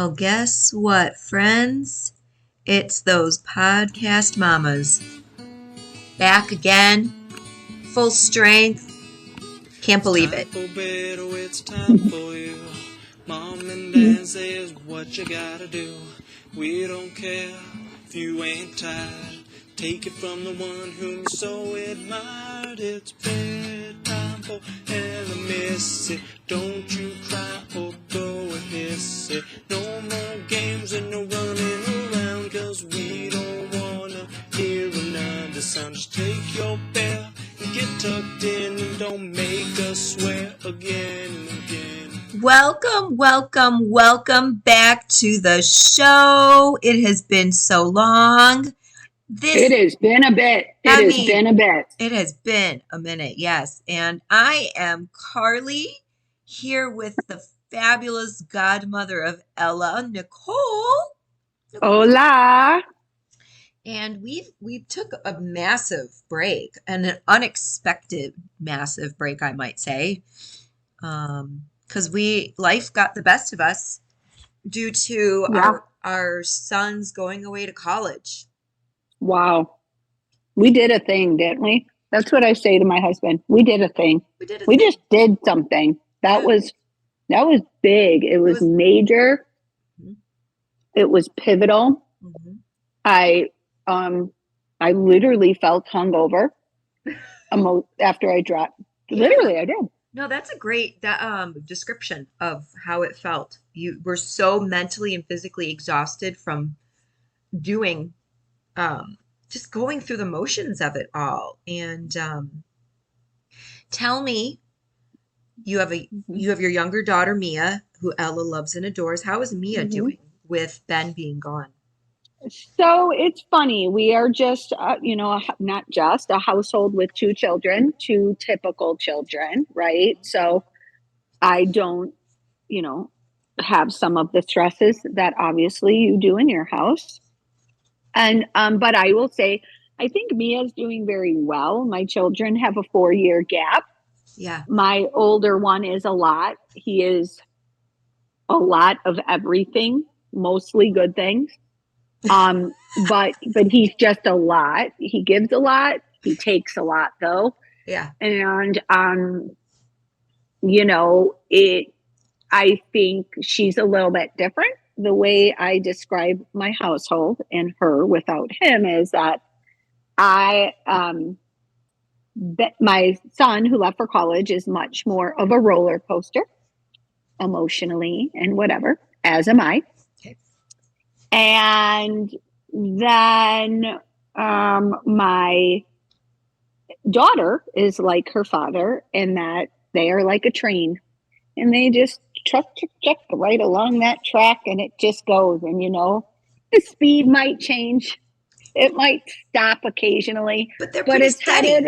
Well, guess what, friends? It's those podcast mamas. Back again, full strength. Can't believe it. It's time for you. Mom and Dad says what you gotta do. We don't care if you ain't tired. Take it from the one whom you so admired. It's bedtime for Ella Missy. Don't you cry or go and hiss it. No more games and no running around, 'cause we don't wanna hear another sound. Just take your bell and get tucked in and don't make us swear again and again. Welcome back to the show. It has been so long. It has been a bit. It has been a minute, yes. And I am Carly, here with the fabulous godmother of Ella, Nicole. Hola. And we took a massive break, and an unexpected massive break, I might say, because life got the best of us due to our sons going away to college. Wow. We did a thing, didn't we? That's what I say to my husband. We did a thing. We just did something. That was big. It was major. Mm-hmm. It was pivotal. Mm-hmm. I literally felt hungover after I dropped. Literally, I did. No, that's a great description of how it felt. You were so mentally and physically exhausted from doing, just going through the motions of it all. And tell me, you have your younger daughter Mia, who Ella loves and adores. How is Mia doing with Ben being gone? So it's funny. We are just, not just a household with two children, two typical children, right? So I don't, have some of the stresses that obviously you do in your house. And, but I will say, I think Mia's doing very well. My children have a 4-year gap. Yeah. My older one is a lot. He is a lot of everything, mostly good things. But he's just a lot. He gives a lot. He takes a lot though. Yeah. And, I think she's a little bit different. The way I describe my household and her without him is that my son who left for college is much more of a roller coaster emotionally and whatever, as am I. Okay. And then my daughter is like her father in that they are like a train, and they just truck right along that track, and it just goes. And the speed might change, it might stop occasionally, but it's headed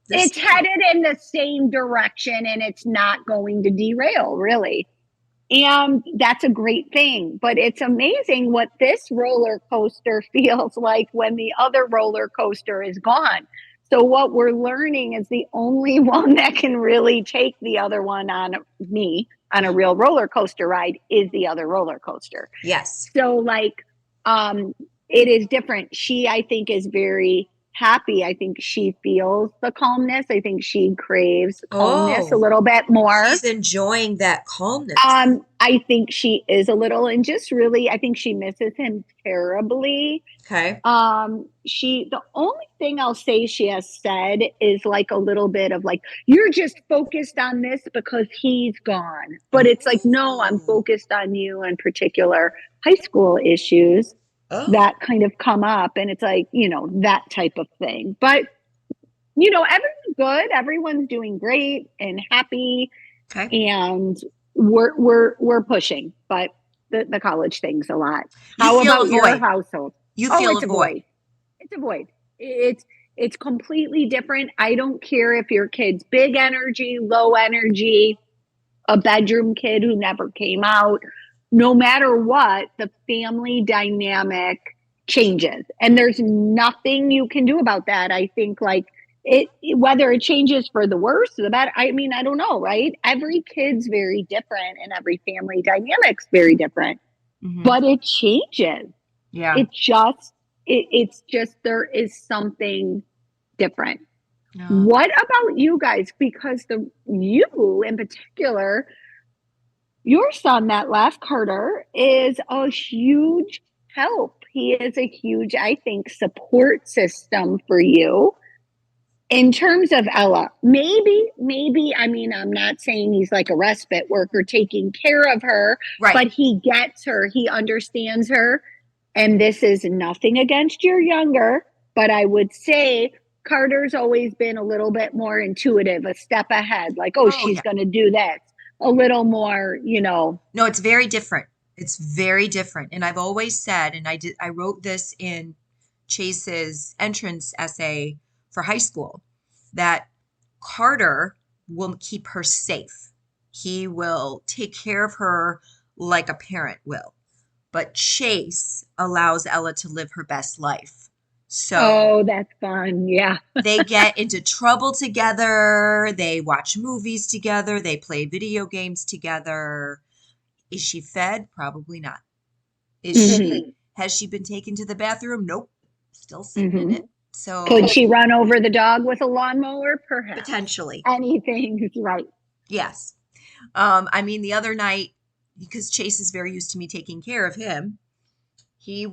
in the same direction, and it's not going to derail really. And that's a great thing. But it's amazing what this roller coaster feels like when the other roller coaster is gone. So what we're learning is the only one that can really take the other one on a real roller coaster ride is the other roller coaster. Yes. So it is different. She, I think, is very happy. I think she feels the calmness. I think she craves calmness a little bit more. She's enjoying that calmness. I think she is a little, and just really, I think she misses him terribly. Okay. The only thing I'll say she has said is like a little bit of like, you're just focused on this because he's gone. But it's like, no, I'm focused on you, in particular high school issues. That kind of come up, and it's like, that type of thing. But, everyone's good. Everyone's doing great and happy. Okay. And we're pushing, but the college thing's a lot. How about your household? It's a void. It's a void. It's completely different. I don't care if your kid's big energy, low energy, a bedroom kid who never came out. No matter what, the family dynamic changes, and there's nothing you can do about that. I think whether it changes for the worse or the better, I don't know, right? Every kid's very different, and every family dynamic's very different. Mhm. but it changes. Yeah. It's just there is something different. No. What about you guys? Because you in particular, your son that left, Carter, is a huge help. He is a huge, I think, support system for you. In terms of Ella, maybe, I mean, I'm not saying he's like a respite worker taking care of her, Right. but he gets her, he understands her. And this is nothing against your younger, but I would say Carter's always been a little bit more intuitive, a step ahead, like, oh, she's yeah. going to do this, a little more, No, it's very different. It's very different. And I've always said, and I wrote this in Chase's entrance essay for high school, that Carter will keep her safe. He will take care of her like a parent will. But Chase allows Ella to live her best life. So oh, that's fun. Yeah. they get into trouble together. They watch movies together. They play video games together. Is she fed? Probably not. Has she been taken to the bathroom? Nope. Still sitting in it. So could she run over the dog with a lawnmower? Perhaps. Potentially. Anything is right. Yes. I mean, the other night, because Chase is very used to me taking care of him, he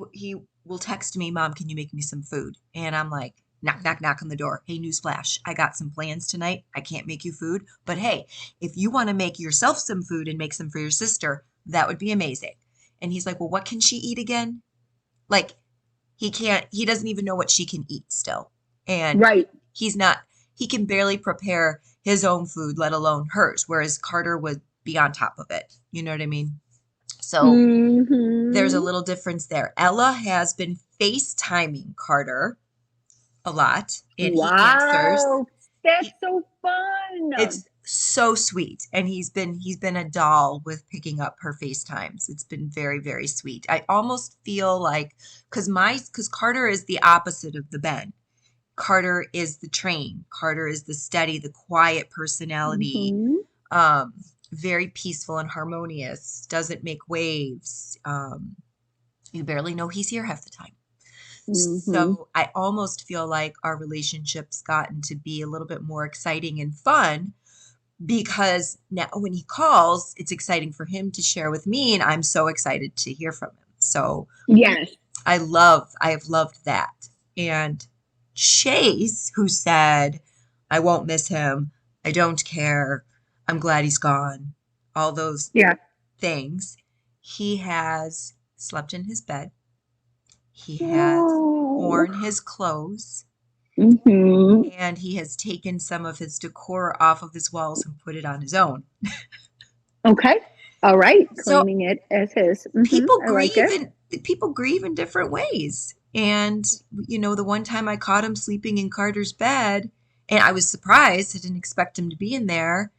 will text me, Mom, can you make me some food? And I'm like, knock, knock, knock on the door. Hey, newsflash, I got some plans tonight. I can't make you food. But hey, if you want to make yourself some food and make some for your sister, that would be amazing. And he's like, well, what can she eat again? Like, he doesn't even know what she can eat still. And right. He can barely prepare his own food, let alone hers, whereas Carter would be on top of it. You know what I mean? So there's a little difference there. Ella has been FaceTiming Carter a lot, and he answers. That's so fun. It's so sweet, and he's been a doll with picking up her FaceTimes. It's been very, very sweet. I almost feel like because Carter is the opposite of the Ben. Carter is the train. Carter is the steady, the quiet personality. Very peaceful and harmonious. Doesn't make waves. You barely know he's here half the time. So I almost feel like our relationship's gotten to be a little bit more exciting and fun because now when he calls, it's exciting for him to share with me, and I'm so excited to hear from him. So yes, I have loved that. And Chase, who said, I won't miss him, I don't care, I'm glad he's gone, all those things, he has slept in his bed. He has worn his clothes. And he has taken some of his decor off of his walls and put it on his own. Okay. All right. So claiming it as his. People grieve in different ways. And, the one time I caught him sleeping in Carter's bed, and I was surprised. I didn't expect him to be in there.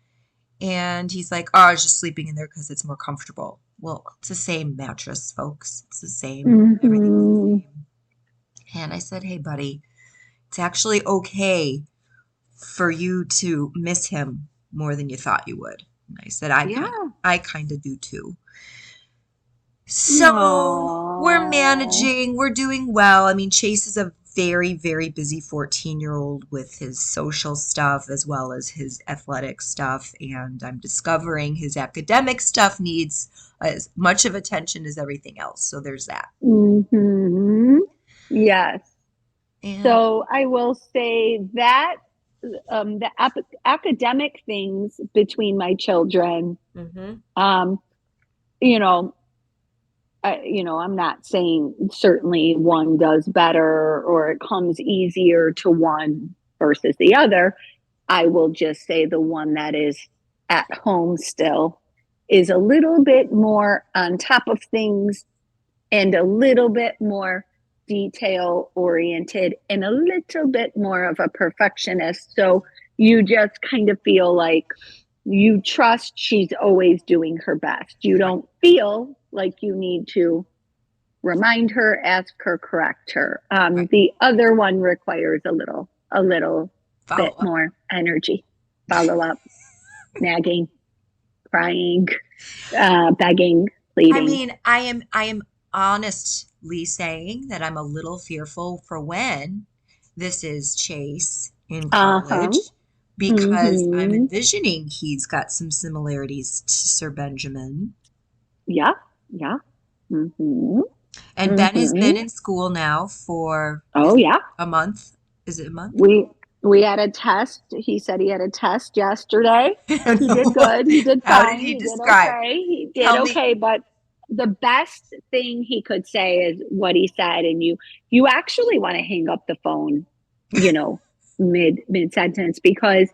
And he's like, oh, I was just sleeping in there because it's more comfortable. Well, it's the same mattress, folks. It's the same. Everything's the same. And I said, hey, buddy, it's actually okay for you to miss him more than you thought you would. And I said, I kind of do too. So we're managing, we're doing well. I mean, Chase is a very, very busy 14-year-old with his social stuff as well as his athletic stuff. And I'm discovering his academic stuff needs as much of attention as everything else. So there's that. Yes. And so I will say that the academic things between my children, I'm not saying certainly one does better or it comes easier to one versus the other. I will just say the one that is at home still is a little bit more on top of things and a little bit more detail oriented and a little bit more of a perfectionist. So you just kind of feel like you trust she's always doing her best. You don't feel like you need to remind her, ask her, correct her. The other one requires a little bit more energy, follow up, nagging, crying, begging, contemplating. I mean, I am honestly saying that I'm a little fearful for when this is Chase in Uh-huh. college because I'm Mm-hmm. envisioning he's got some similarities to Sir Benjamin. Yeah. Yeah. Mm-hmm. And Ben has Mm-hmm. been in school now for, Oh is it yeah. a month? Is it a month? We we had a test. He said he had a test yesterday. He did What? good. He did How did fine. he He did describe? okay. He did Tell me. okay. But the best thing he could say is what he said. And you actually want to hang up the phone, you know, mid sentence because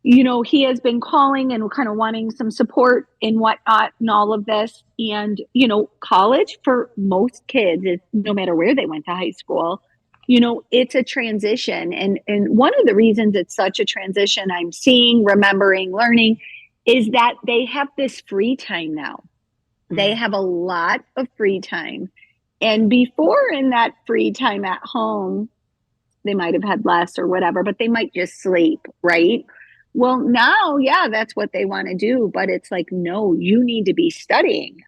he has been calling and kind of wanting some support and whatnot and all of this. And, college for most kids is no matter where they went to high school, it's a transition. And one of the reasons it's such a transition I'm seeing, remembering, learning is that they have this free time now. They have a lot of free time. And before in that free time at home, they might have had less or whatever, but they might just sleep, right? Well, now, yeah, that's what they want to do. But it's like, no, you need to be studying.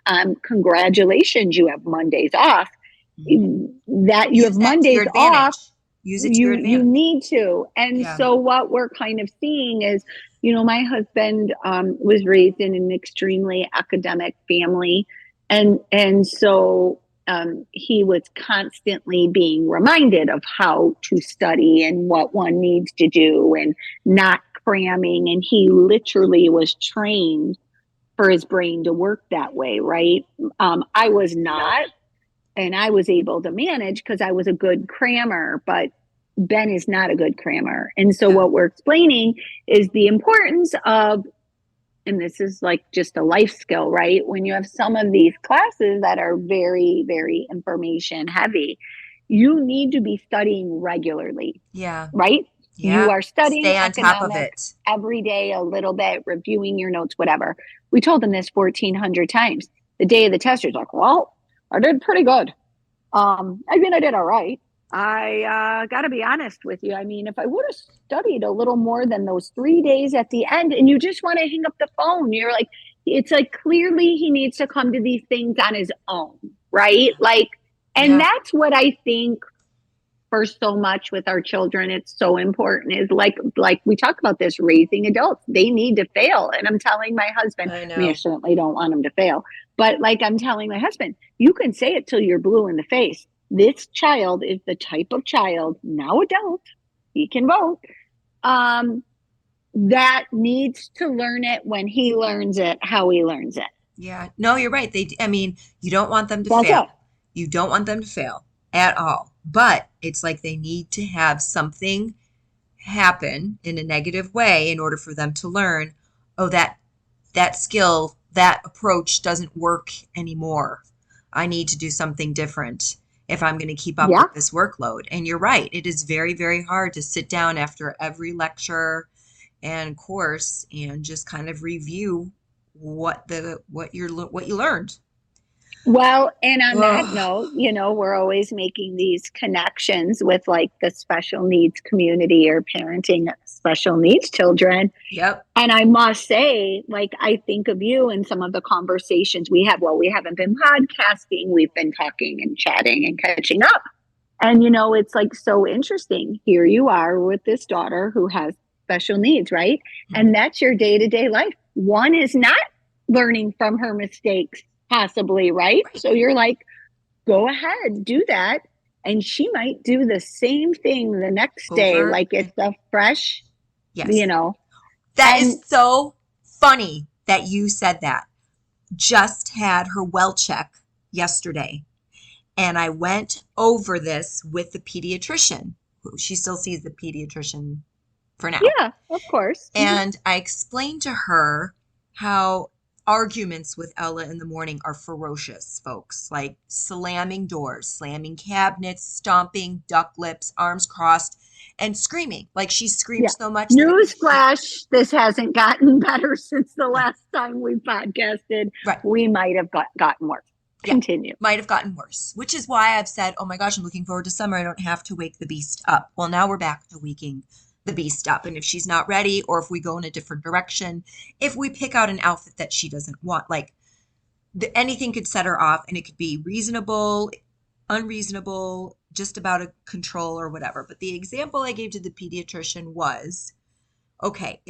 Congratulations, you have Mondays off. That you have Use that to your Mondays off, advantage. Use it to your you advantage. need to. And Yeah. so what we're kind of seeing is, my husband was raised in an extremely academic family. And so he was constantly being reminded of how to study and what one needs to do and not cramming. And he literally was trained for his brain to work that way, right? I was not, and I was able to manage because I was a good crammer, but Ben is not a good crammer. And so Yeah. what we're explaining is the importance of, and this is like just a life skill, right? When you have some of these classes that are very, very information heavy, you need to be studying regularly, Yeah. right? Yeah. You are studying Stay on top of economics it. every day, a little bit, reviewing your notes, whatever. We told them this 1,400 times. The day of the test, you're like, well, I did pretty good. I mean, I did all right. I got to be honest with you. I mean, if I would have studied a little more than those 3 days at the end, and you just want to hang up the phone, you're like, it's like clearly he needs to come to these things on his own, right? Like, and Yeah. that's what I think for so much with our children. It's so important is like we talk about this raising adults. They need to fail, and I'm telling my husband. I I know. mean, I certainly don't want him to fail, but like I'm telling my husband, you can say it till you're blue in the face. This child is the type of child, now adult, he can vote, that needs to learn it when he learns it, how he learns it. Yeah. No, you're right. I mean, you don't want them to That's fail. it. You don't want them to fail at all. But it's like they need to have something happen in a negative way in order for them to learn, oh, that skill, that approach doesn't work anymore. I need to do something different if I'm going to keep up Yeah. with this workload. And you're right. It is very, very hard to sit down after every lecture and course and just kind of review what you learned. Well, and on that Ugh. note, we're always making these connections with like the special needs community or parenting special needs children. Yep. And I must say, like, I think of you and some of the conversations we have. Well, we haven't been podcasting, we've been talking and chatting and catching up. And, it's like so interesting. Here you are with this daughter who has special needs, right? And that's your day to day life. One is not learning from her mistakes, possibly, right? So you're like, go ahead, do that. And she might do the same thing the next day, Over. like it's a fresh, Yes. know. That And is so funny that you said that. Just had her well check yesterday. And I went over this with the pediatrician. She still sees the pediatrician for now. yeah, of course. And I explained to her how arguments with Ella in the morning are ferocious, folks. Like slamming doors, slamming cabinets, stomping, duck lips, arms crossed, and screaming. Like she screams Yeah. so much that Newsflash, this hasn't gotten better since the last time we podcasted. Right. We might have gotten worse. Yeah. Continue. Might have gotten worse, which is why I've said, oh my gosh, I'm looking forward to summer. I don't have to wake the beast up. Well, now we're back to waking the beast up. And if she's not ready, or if we go in a different direction, if we pick out an outfit that she doesn't want, like anything could set her off, and it could be reasonable, unreasonable, just about a control or whatever. But the example I gave to the pediatrician was, okay,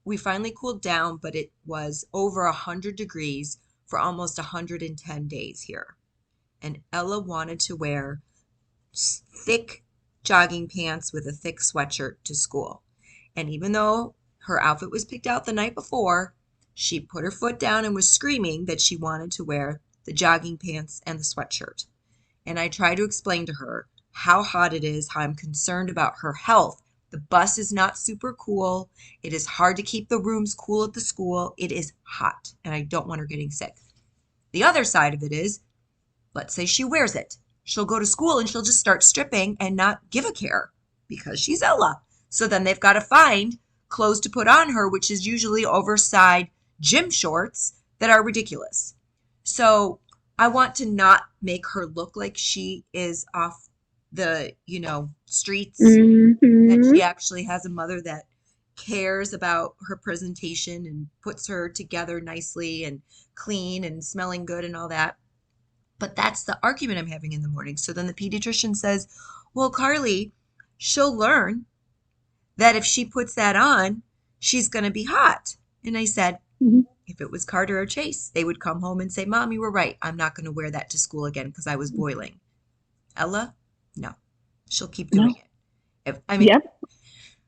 we finally cooled down, but it was over 100 degrees for almost 110 days here. And Ella wanted to wear thick jogging pants with a thick sweatshirt to school. And even though her outfit was picked out the night before, she put her foot down and was screaming that she wanted to wear the jogging pants and the sweatshirt. And I tried to explain to her how hot it is, how I'm concerned about her health. The bus is not super cool. It is hard to keep the rooms cool at the school. It is hot, and I don't want her getting sick. The other side of it is, let's say she wears it. She'll go to school and she'll just start stripping and not give a care because she's Ella. So then they've got to find clothes to put on her, which is usually oversized gym shorts that are ridiculous. So I want to not make her look like she is off the, streets, that she actually has a mother that cares about her presentation and puts her together nicely and clean and smelling good and all that. But that's the argument I'm having in the morning. So then the pediatrician says, well, Carly, she'll learn that if she puts that on, she's going to be hot. And I said, if it was Carter or Chase, they would come home and say, Mom, you were right. I'm not going to wear that to school again because I was boiling. Ella, no, she'll keep doing it. Yep.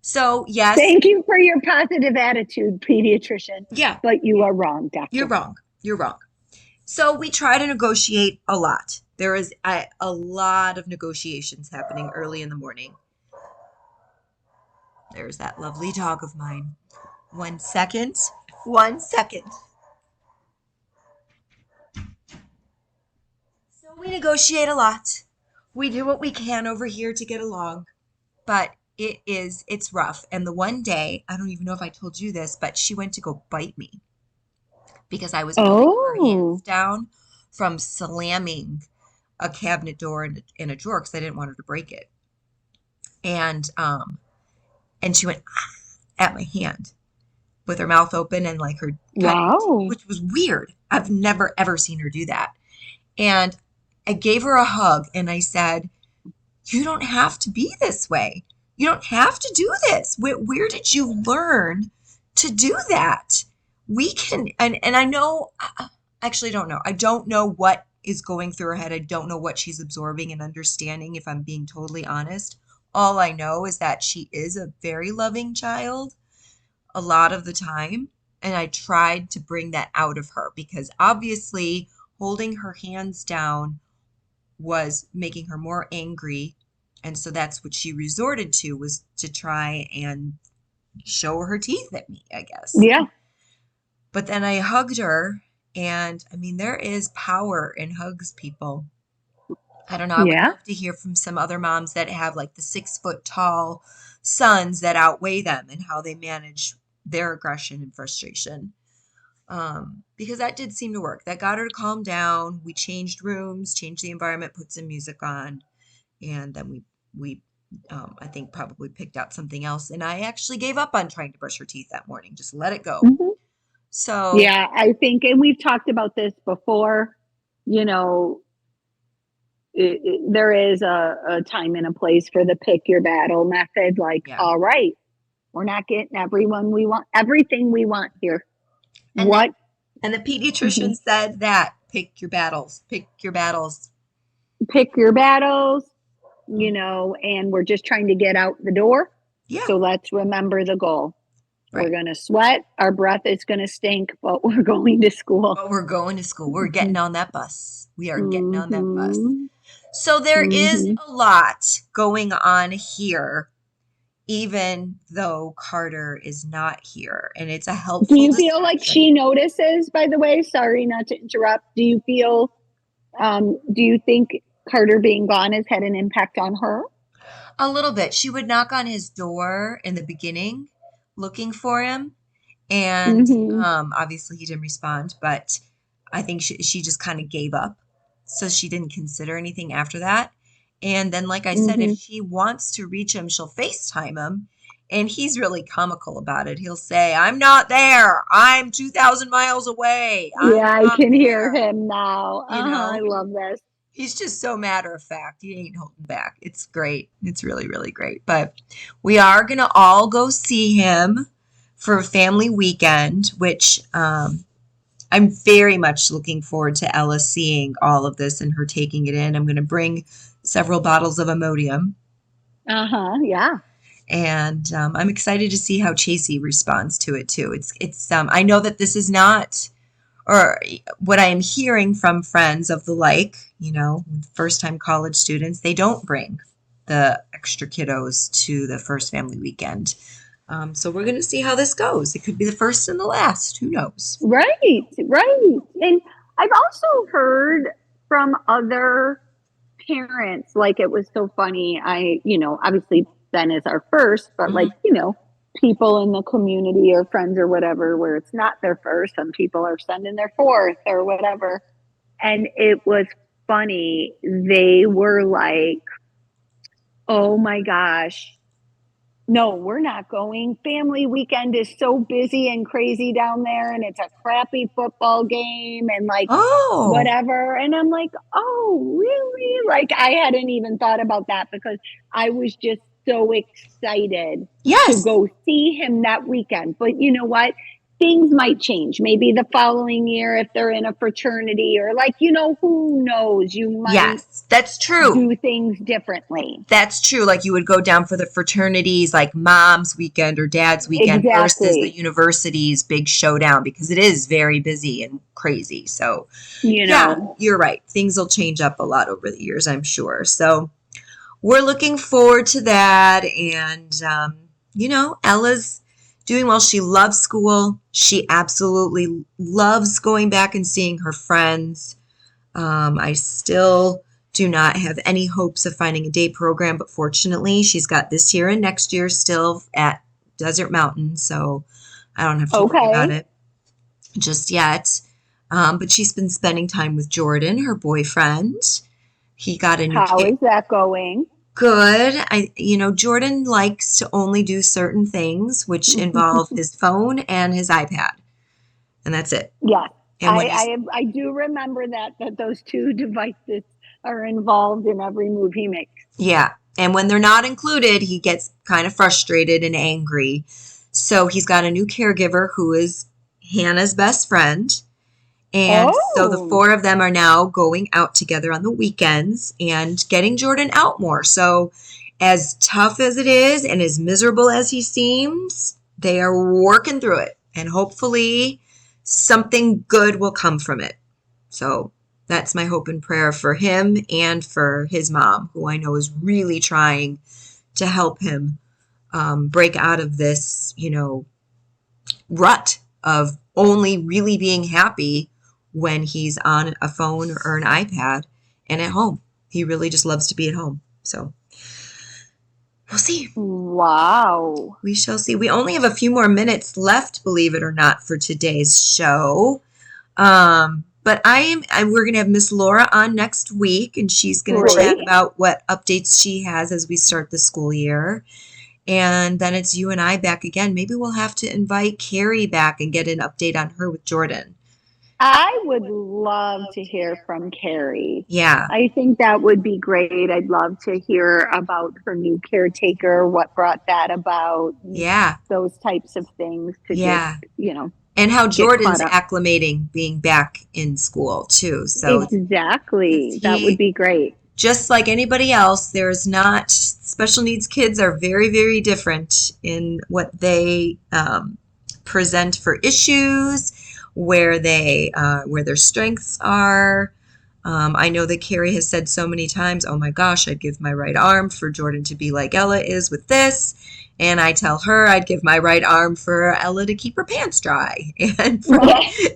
So yes. Thank you for your positive attitude, pediatrician. Yeah. But you are wrong, doctor. You're wrong. So we try to negotiate a lot. There is a lot of negotiations happening early in the morning. There's that lovely dog of mine. 1 second. 1 second. So we negotiate a lot. We do what we can over here to get along. But it's rough. And the one day, I don't even know if I told you this, but she went to go bite me because I was putting her hands down from slamming a cabinet door in a drawer because I didn't want her to break it. And she went at my hand with her mouth open and like her which was weird. I've never ever seen her do that. And I gave her a hug and I said, you don't have to be this way. You don't have to do this. Where did you learn to do that? We can, and I know, actually don't know. I don't know what is going through her head. I don't know what she's absorbing and understanding, if I'm being totally honest. All I know is that she is a very loving child a lot of the time. And I tried to bring that out of her because obviously holding her hands down was making her more angry. And so that's what she resorted to, was to try and show her teeth at me, I guess. Yeah. But then I hugged her, and I mean, there is power in hugs, people. I don't know. I would love to hear from some other moms that have like the 6 foot tall sons that outweigh them and how they manage their aggression and frustration. Because that did seem to work. That got her to calm down. We changed rooms, changed the environment, put some music on, and then we I think probably picked out something else. And I actually gave up on trying to brush her teeth that morning. Just let it go. Mm-hmm. So yeah, I think, and we've talked about this before, there is a time and a place for the pick your battle method. Like, all right, we're not getting everything we want here. And the pediatrician said that pick your battles, and we're just trying to get out the door. Yeah. So let's remember the goal. Right. We're going to sweat. Our breath is going to stink, but we're going to school. We're getting on that bus. We are getting on that bus. So there is a lot going on here, even though Carter is not here. And it's a helpful Do you feel like she notices, by the way? Sorry not to interrupt. Do you think Carter being gone has had an impact on her? A little bit. She would knock on his door in the beginning looking for him. And obviously he didn't respond, but I think she just kind of gave up. So she didn't consider anything after that. And then, like I said, if she wants to reach him, she'll FaceTime him. And he's really comical about it. He'll say, I'm not there. I'm 2,000 miles away. I'm Yeah, I not can hear there. him now. You know, I love this. he's just so matter of fact. He ain't holding back. It's great. It's really, really great. But we are going to all go see him for a family weekend, which I'm very much looking forward to Ella seeing all of this and her taking it in. I'm going to bring several bottles of Imodium. Yeah. And I'm excited to see how Chasey responds to it too. It's I know that this is not, or what I am hearing from friends of the like, first time college students, they don't bring the extra kiddos to the first family weekend. So we're going to see how this goes. It could be the first and the last. Who knows? Right. And I've also heard from other parents, like it was so funny. Obviously Ben is our first, but people in the community or friends or whatever, where it's not their first, some people are sending their fourth or whatever. And it was funny. They were like, oh my gosh, no, we're not going. Family weekend is so busy and crazy down there, and it's a crappy football game and whatever. And I'm like, oh, really? Like, I hadn't even thought about that because I was just so excited to go see him that weekend. But you know what? Things might change. Maybe the following year, if they're in a fraternity or who knows? You might that's true. Do things differently. That's true. Like you would go down for the fraternities, like mom's weekend or dad's weekend versus the university's big showdown, because it is very busy and crazy. So, yeah, you're right. Things will change up a lot over the years, I'm sure. So we're looking forward to that. And, Ella's doing well. She loves school. She absolutely loves going back and seeing her friends. I still do not have any hopes of finding a day program, but fortunately she's got this year and next year still at Desert Mountain, so I don't have to worry about it just yet. But she's been spending time with Jordan, her boyfriend. He got a new How is that going? Good. Jordan likes to only do certain things, which involve his phone and his iPad, and that's it. Yeah. I do remember that those two devices are involved in every move he makes. Yeah. And when they're not included, he gets kind of frustrated and angry. So he's got a new caregiver who is Hannah's best friend. And so the four of them are now going out together on the weekends and getting Jordan out more. So as tough as it is and as miserable as he seems, they are working through it. And hopefully something good will come from it. So that's my hope and prayer for him and for his mom, who I know is really trying to help him break out of this, rut of only really being happy when he's on a phone or an iPad and at home. He really just loves to be at home. So we'll see. Wow. We shall see. We only have a few more minutes left, believe it or not, for today's show. But we're going to have Miss Laura on next week, and she's going to chat about what updates she has as we start the school year. And then it's you and I back again. Maybe we'll have to invite Carrie back and get an update on her with Jordan. I would love to hear from Carrie. Yeah. I think that would be great. I'd love to hear about her new caretaker, what brought that about. Yeah. Those types of things to just, and how Jordan's acclimating being back in school too. So exactly. That would be great. Just like anybody else, there's not special needs kids are very, very different in what they present for issues, where their strengths are. I know that Carrie has said so many times, oh my gosh, I'd give my right arm for Jordan to be like Ella is with this. And I tell her I'd give my right arm for Ella to keep her pants dry and for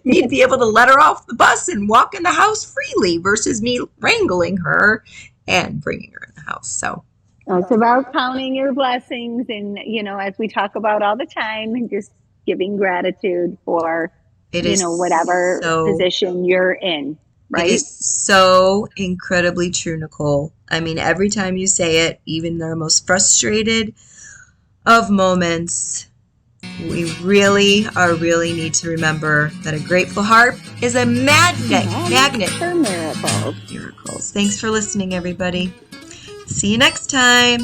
me to be able to let her off the bus and walk in the house freely versus me wrangling her and bringing her in the house. So it's about counting your blessings and, as we talk about all the time, and just giving gratitude for, whatever position you're in. Right? It is so incredibly true, Nicole. I mean, every time you say it, even the most frustrated, of moments, we really need to remember that a grateful heart is a magnet for miracles. miracles. Thanks for listening, everybody. See you next time.